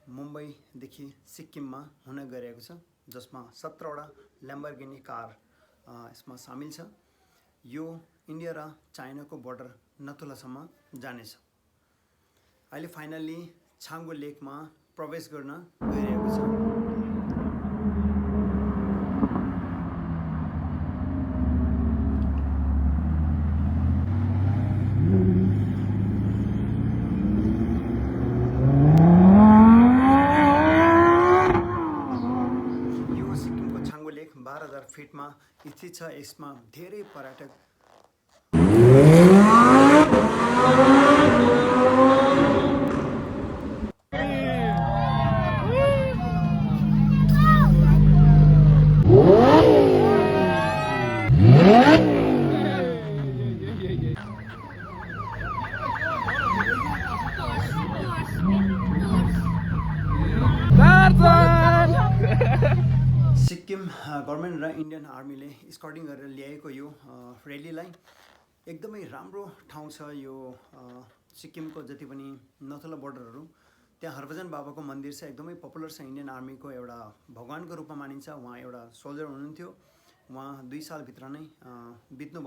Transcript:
मुम्बईदेखि सिक्किममा हुन गइरहेको छ, जसमा 17वटा ल्याम्बोर्गिनी कार यसमा सामिल छ। यो इन्डिया र चाइनाको बोर्डर नथुलासम्म जानेछ। अहिले फाइनल्ली छाङ्गु लेकमा प्रवेश गर्न गइरहेको छ। यो सिक्किमको छाङ्गु लेक 12,000 फिटमा स्थित छ। यसमा धेरै पर्यटक सिक्किम गभर्मेन्ट र इन्डियन आर्मीले स्कर्टिङ गरेर ल्याएको यो रेलीलाई एकदमै राम्रो ठाउँ छ। यो सिक्किमको जति पनि नथुला बोर्डरहरू, त्यहाँ हरभजन बाबाको मन्दिर छ, एकदमै पपुलर छ। इन्डियन आर्मीको एउटा भगवानको रूपमा मानिन्छ। उहाँ एउटा सोल्जर हुनुहुन्थ्यो। उहाँ 2 सालभित्र नै बित्नु